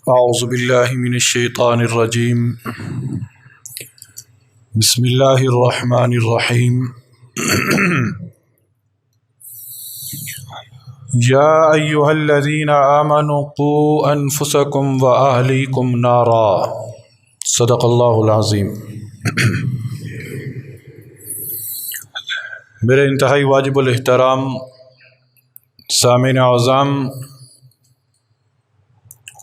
اعوذ باللہ من الشیطان الرجیم بسم اللہ الرحمن الرحیم یا ایہا الذین آمنوا قوا انفسکم واہلیکم نارا صدق اللہ العظیم۔ میرے انتہائی واجب الاحترام سامعین اعظام،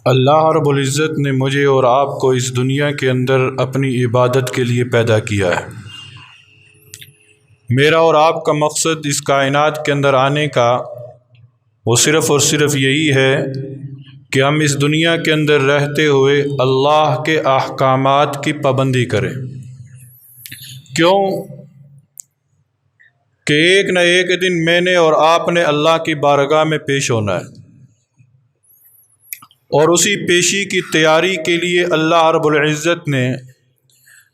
اللہ رب العزت نے مجھے اور آپ کو اس دنیا کے اندر اپنی عبادت کے لیے پیدا کیا ہے۔ میرا اور آپ کا مقصد اس کائنات کے اندر آنے کا وہ صرف اور صرف یہی ہے کہ ہم اس دنیا کے اندر رہتے ہوئے اللہ کے احکامات کی پابندی کریں۔ کیوں کہ ایک نہ ایک دن میں نے اور آپ نے اللہ کی بارگاہ میں پیش ہونا ہے، اور اسی پیشی کی تیاری کے لیے اللہ رب العزت نے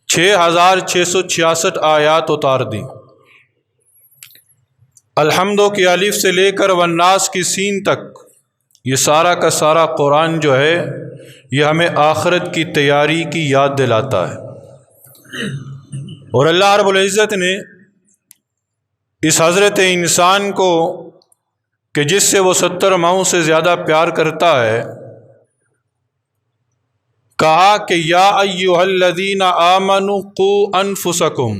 6666 آیات اتار دیں۔ الحمد کی الف سے لے کر والناس کی سین تک یہ سارا کا سارا قرآن جو ہے یہ ہمیں آخرت کی تیاری کی یاد دلاتا ہے۔ اور اللہ رب العزت نے اس حضرت انسان کو کہ جس سے وہ 70 ماؤں سے زیادہ پیار کرتا ہے کہا کہ یا ایھا الذین آمنوا قوا انفسکم،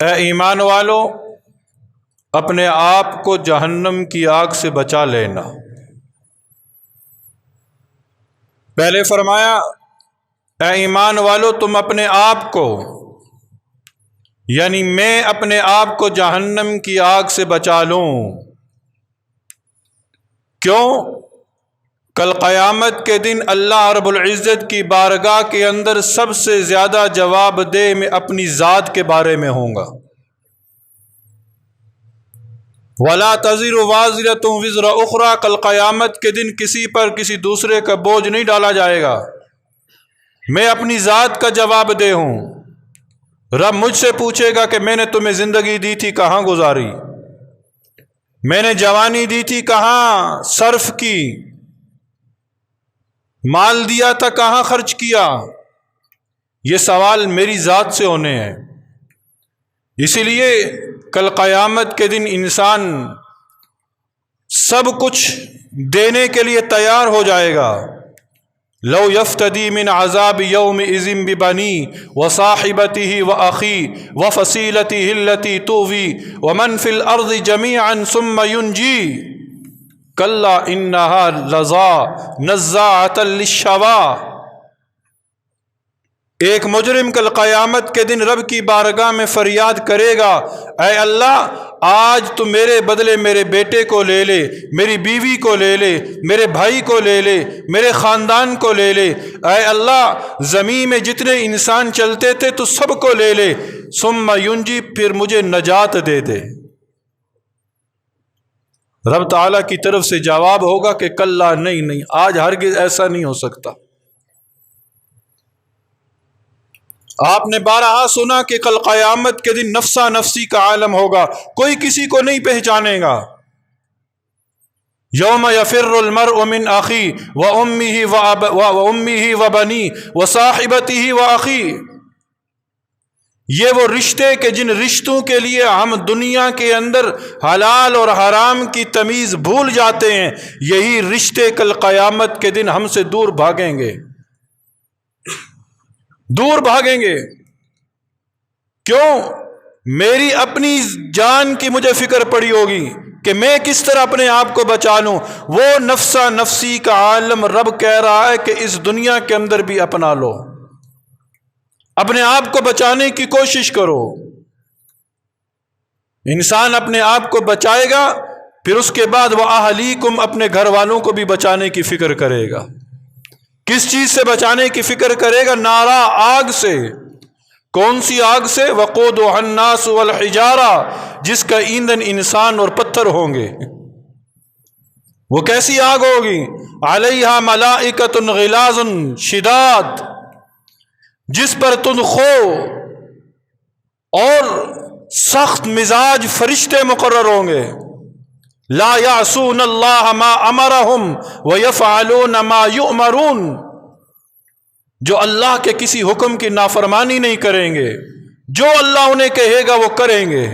اے ایمان والو اپنے آپ کو جہنم کی آگ سے بچا لینا۔ پہلے فرمایا اے ایمان والو تم اپنے آپ کو، یعنی میں اپنے آپ کو جہنم کی آگ سے بچا لوں۔ کیوں؟ کل قیامت کے دن اللہ رب العزت کی بارگاہ کے اندر سب سے زیادہ جواب دہ میں اپنی ذات کے بارے میں ہوں گا۔ وَلَا تَزِرُ وَازِرَةٌ وِزْرَ أُخْرَى، کل قیامت کے دن کسی پر کسی دوسرے کا بوجھ نہیں ڈالا جائے گا۔ میں اپنی ذات کا جواب دہ ہوں۔ رب مجھ سے پوچھے گا کہ میں نے تمہیں زندگی دی تھی کہاں گزاری، میں نے جوانی دی تھی کہاں صرف کی، مال دیا تھا کہاں خرچ کیا۔ یہ سوال میری ذات سے ہونے ہیں۔ اسی لیے کل قیامت کے دن انسان سب کچھ دینے کے لیے تیار ہو جائے گا۔ لو یفتدی من عذاب یومئذ ببنیہ وصاحبتہ واخیہ وفصیلتہ التی تؤویہ ومن فی الارض جمیعا ثم ینجیہ کلا انہا لظی نزاعۃ للشوی۔ ایک مجرم کل قیامت کے دن رب کی بارگاہ میں فریاد کرے گا، اے اللہ آج تو میرے بدلے میرے بیٹے کو لے لے، میری بیوی کو لے لے، میرے بھائی کو لے لے، میرے خاندان کو لے لے، اے اللہ زمین میں جتنے انسان چلتے تھے تو سب کو لے لے، ثم ینجی پھر مجھے نجات دے دے۔ رب تعالیٰ کی طرف سے جواب ہوگا کہ کلا نہیں، آج ہرگز ایسا نہیں ہو سکتا۔ آپ نے بارہا سنا کہ کل قیامت کے دن نفسا نفسی کا عالم ہوگا، کوئی کسی کو نہیں پہچانے گا۔ یوم یفر المرء من اخیہ وامہ وبنیہ وصاحبتہ واخیہ۔ یہ وہ رشتے کہ جن رشتوں کے لیے ہم دنیا کے اندر حلال اور حرام کی تمیز بھول جاتے ہیں، یہی رشتے کل قیامت کے دن ہم سے دور بھاگیں گے، دور بھاگیں گے۔ کیوں؟ میری اپنی جان کی مجھے فکر پڑی ہوگی کہ میں کس طرح اپنے آپ کو بچا لوں۔ وہ نفسا نفسی کا عالم رب کہہ رہا ہے کہ اس دنیا کے اندر بھی اپنا لو، اپنے آپ کو بچانے کی کوشش کرو۔ انسان اپنے آپ کو بچائے گا، پھر اس کے بعد وہ اہلیکم اپنے گھر والوں کو بھی بچانے کی فکر کرے گا۔ کس چیز سے بچانے کی فکر کرے گا؟ نارا، آگ سے۔ کون سی آگ سے؟ وقودها الناس والحجارہ، جس کا ایندھن انسان اور پتھر ہوں گے۔ وہ کیسی آگ ہوگی؟ علیہا ملائکۃ غلاظ شداد، جس پر تندخو اور سخت مزاج فرشتے مقرر ہوں گے۔ لا یعصون اللہ ما امرہم ویفعلون ما یؤمرون، جو اللہ کے کسی حکم کی نافرمانی نہیں کریں گے، جو اللہ انہیں کہے گا وہ کریں گے۔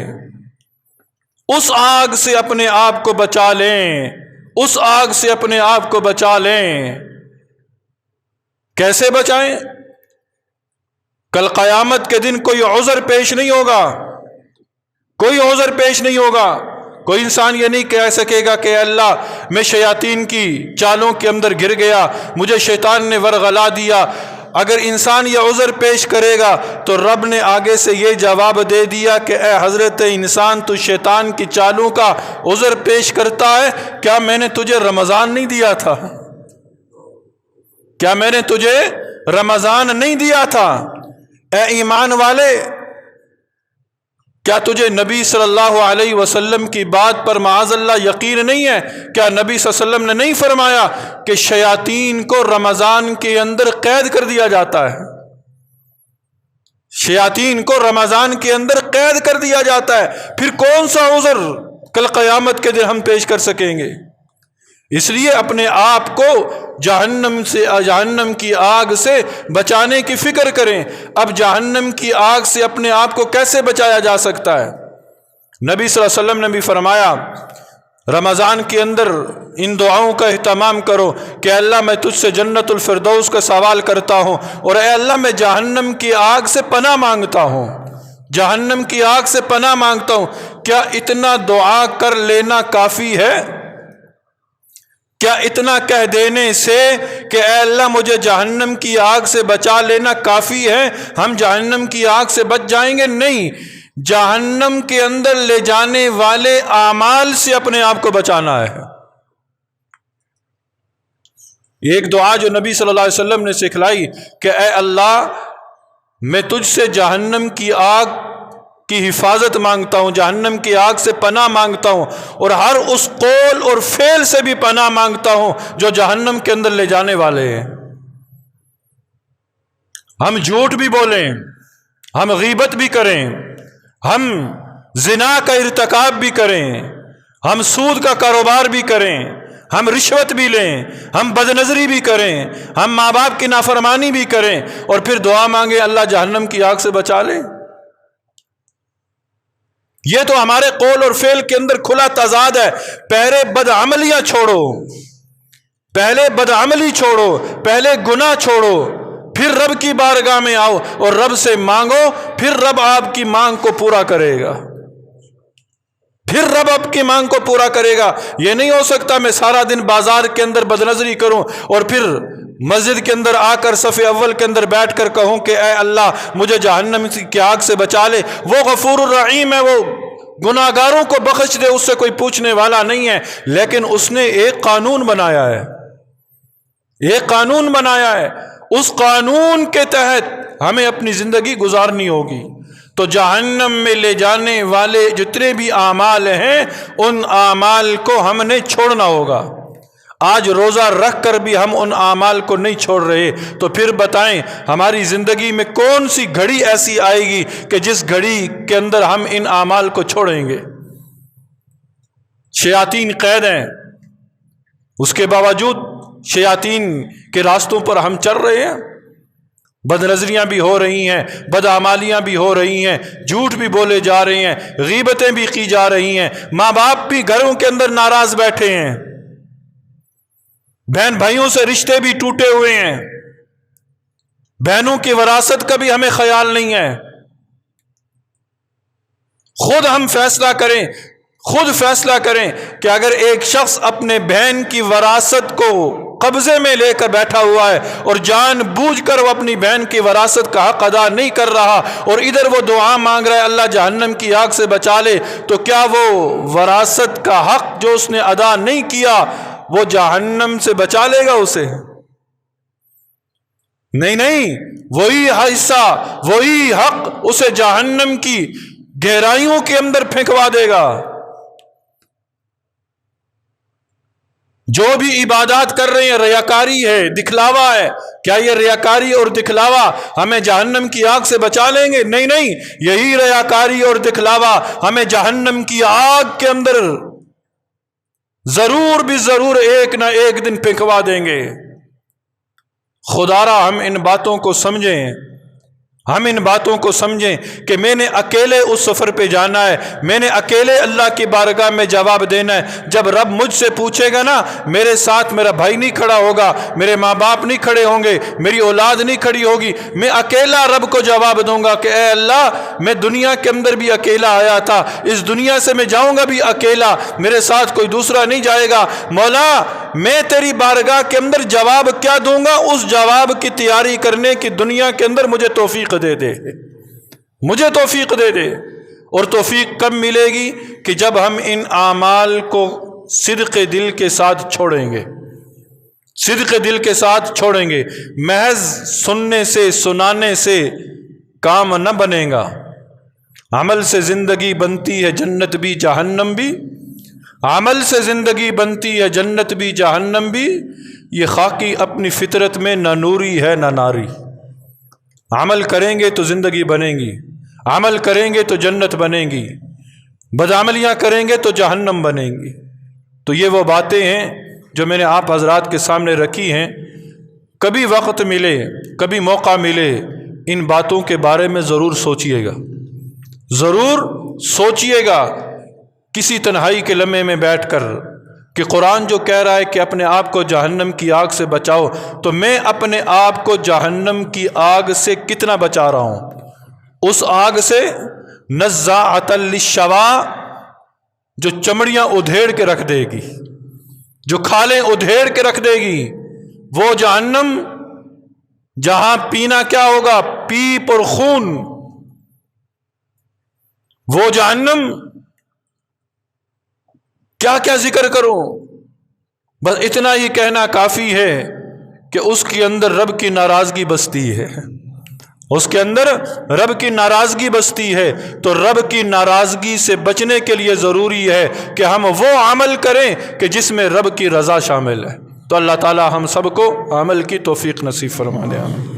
اس آگ سے اپنے آپ کو بچا لیں، اس آگ سے اپنے آپ کو بچا لیں۔ کیسے بچائیں؟ کل قیامت کے دن کوئی عذر پیش نہیں ہوگا، کوئی عذر پیش نہیں ہوگا۔ کوئی انسان یہ نہیں کہہ سکے گا کہ اللہ میں شیاطین کی چالوں کے اندر گر گیا، مجھے شیطان نے ورغلا دیا۔ اگر انسان یہ عذر پیش کرے گا تو رب نے آگے سے یہ جواب دے دیا کہ اے حضرت انسان، تو شیطان کی چالوں کا عذر پیش کرتا ہے، کیا میں نے تجھے رمضان نہیں دیا تھا؟ کیا میں نے تجھے رمضان نہیں دیا تھا؟ اے ایمان والے، کیا تجھے نبی صلی اللہ علیہ وسلم کی بات پر معاذ اللہ یقین نہیں ہے؟ کیا نبی صلی اللہ علیہ وسلم نے نہیں فرمایا کہ شیاطین کو رمضان کے اندر قید کر دیا جاتا ہے؟ شیاطین کو رمضان کے اندر قید کر دیا جاتا ہے، پھر کون سا عذر کل قیامت کے دن ہم پیش کر سکیں گے؟ اس لیے اپنے آپ کو جہنم کی آگ سے بچانے کی فکر کریں۔ اب جہنم کی آگ سے اپنے آپ کو کیسے بچایا جا سکتا ہے؟ نبی صلی اللہ علیہ وسلم نے بھی فرمایا رمضان کے اندر ان دعاؤں کا اہتمام کرو کہ اللہ میں تجھ سے جنت الفردوس کا سوال کرتا ہوں، اور اے اللہ میں جہنم کی آگ سے پناہ مانگتا ہوں، جہنم کی آگ سے پناہ مانگتا ہوں۔ کیا اتنا دعا کر لینا کافی ہے؟ کیا اتنا کہہ دینے سے کہ اے اللہ مجھے جہنم کی آگ سے بچا لینا کافی ہے، ہم جہنم کی آگ سے بچ جائیں گے؟ نہیں، جہنم کے اندر لے جانے والے اعمال سے اپنے آپ کو بچانا ہے۔ ایک دعا جو نبی صلی اللہ علیہ وسلم نے سکھلائی کہ اے اللہ میں تجھ سے جہنم کی آگ کی حفاظت مانگتا ہوں، جہنم کی آگ سے پناہ مانگتا ہوں، اور ہر اس قول اور فعل سے بھی پناہ مانگتا ہوں جو جہنم کے اندر لے جانے والے ہیں۔ ہم جھوٹ بھی بولیں، ہم غیبت بھی کریں، ہم زنا کا ارتکاب بھی کریں، ہم سود کا کاروبار بھی کریں، ہم رشوت بھی لیں، ہم بدنظری بھی کریں، ہم ماں باپ کی نافرمانی بھی کریں، اور پھر دعا مانگے اللہ جہنم کی آگ سے بچا لے۔ یہ تو ہمارے قول اور فعل کے اندر کھلا تضاد ہے۔ پہلے بدعملیاں چھوڑو، پہلے بدعملی چھوڑو، پہلے گناہ چھوڑو، پھر رب کی بارگاہ میں آؤ اور رب سے مانگو، پھر رب آپ کی مانگ کو پورا کرے گا، پھر رب آپ کی مانگ کو پورا کرے گا۔ یہ نہیں ہو سکتا میں سارا دن بازار کے اندر بدنظری کروں اور پھر مسجد کے اندر آ کر صف اول کے اندر بیٹھ کر کہوں کہ اے اللہ مجھے جہنم کی آگ سے بچا لے۔ وہ غفور الرحیم ہے، وہ گناہگاروں کو بخش دے، اس سے کوئی پوچھنے والا نہیں ہے، لیکن اس نے ایک قانون بنایا ہے، ایک قانون بنایا ہے، اس قانون کے تحت ہمیں اپنی زندگی گزارنی ہوگی۔ تو جہنم میں لے جانے والے جتنے بھی اعمال ہیں ان اعمال کو ہم نے چھوڑنا ہوگا۔ آج روزہ رکھ کر بھی ہم ان اعمال کو نہیں چھوڑ رہے، تو پھر بتائیں ہماری زندگی میں کون سی گھڑی ایسی آئے گی کہ جس گھڑی کے اندر ہم ان اعمال کو چھوڑیں گے؟ شیاطین قید ہیں، اس کے باوجود شیاطین کے راستوں پر ہم چل رہے ہیں، بد نظریاں بھی ہو رہی ہیں، بدعمالیاں بھی ہو رہی ہیں، جھوٹ بھی بولے جا رہے ہیں، غیبتیں بھی کی جا رہی ہیں، ماں باپ بھی گھروں کے اندر ناراض بیٹھے ہیں، بہن بھائیوں سے رشتے بھی ٹوٹے ہوئے ہیں، بہنوں کی وراثت کا بھی ہمیں خیال نہیں ہے۔ خود ہم فیصلہ کریں، خود فیصلہ کریں کہ اگر ایک شخص اپنے بہن کی وراثت کو قبضے میں لے کر بیٹھا ہوا ہے اور جان بوجھ کر وہ اپنی بہن کی وراثت کا حق ادا نہیں کر رہا اور ادھر وہ دعا مانگ رہا ہے اللہ جہنم کی آگ سے بچا لے، تو کیا وہ وراثت کا حق جو اس نے ادا نہیں کیا وہ جہنم سے بچا لے گا اسے؟ نہیں نہیں، وہی حصہ، وہی حق اسے جہنم کی گہرائیوں کے اندر پھینکوا دے گا۔ جو بھی عبادات کر رہے ہیں ریاکاری ہے، دکھلاوا ہے، کیا یہ ریاکاری اور دکھلاوا ہمیں جہنم کی آگ سے بچا لیں گے؟ نہیں نہیں، یہی ریاکاری اور دکھلاوا ہمیں جہنم کی آگ کے اندر ضرور بھی ضرور ایک نہ ایک دن پھنکوا دیں گے۔ خدارا ہم ان باتوں کو سمجھیں، ہم ان باتوں کو سمجھیں کہ میں نے اکیلے اس سفر پہ جانا ہے، میں نے اکیلے اللہ کی بارگاہ میں جواب دینا ہے۔ جب رب مجھ سے پوچھے گا نا، میرے ساتھ میرا بھائی نہیں کھڑا ہوگا، میرے ماں باپ نہیں کھڑے ہوں گے، میری اولاد نہیں کھڑی ہوگی، میں اکیلا رب کو جواب دوں گا کہ اے اللہ میں دنیا کے اندر بھی اکیلا آیا تھا، اس دنیا سے میں جاؤں گا بھی اکیلا، میرے ساتھ کوئی دوسرا نہیں جائے گا۔ مولا میں تیری بارگاہ کے اندر جواب کیا دوں گا، اس جواب کی تیاری کرنے کی دنیا کے اندر مجھے توفیق دے دے، مجھے توفیق دے دے۔ اور توفیق کب ملے گی؟ کہ جب ہم ان اعمال کو صدق دل کے ساتھ چھوڑیں گے، صدق دل کے ساتھ چھوڑیں گے۔ محض سننے سے سنانے سے کام نہ بنے گا، عمل سے زندگی بنتی ہے جنت بھی جہنم بھی، عمل سے زندگی بنتی ہے جنت بھی جہنم بھی۔ یہ خاکی اپنی فطرت میں نہ نوری ہے نہ ناری۔ عمل کریں گے تو زندگی بنے گی، عمل کریں گے تو جنت بنے گی، بدعملیاں کریں گے تو جہنم بنیں گی۔ تو یہ وہ باتیں ہیں جو میں نے آپ حضرات کے سامنے رکھی ہیں۔ کبھی وقت ملے، کبھی موقع ملے، ان باتوں کے بارے میں ضرور سوچئے گا، ضرور سوچئے گا کسی تنہائی کے لمحے میں بیٹھ کر کہ قرآن جو کہہ رہا ہے کہ اپنے آپ کو جہنم کی آگ سے بچاؤ، تو میں اپنے آپ کو جہنم کی آگ سے کتنا بچا رہا ہوں؟ اس آگ سے نزاعۃ للشوا، جو چمڑیاں ادھیڑ کے رکھ دے گی، جو کھالیں ادھیڑ کے رکھ دے گی، وہ جہنم جہاں پینا کیا ہوگا؟ پیپ اور خون۔ وہ جہنم کیا کیا ذکر کروں؟ بس اتنا ہی کہنا کافی ہے کہ اس کے اندر رب کی ناراضگی بستی ہے، اس کے اندر رب کی ناراضگی بستی ہے۔ تو رب کی ناراضگی سے بچنے کے لیے ضروری ہے کہ ہم وہ عمل کریں کہ جس میں رب کی رضا شامل ہے۔ تو اللہ تعالی ہم سب کو عمل کی توفیق نصیب فرما دے۔ آمین۔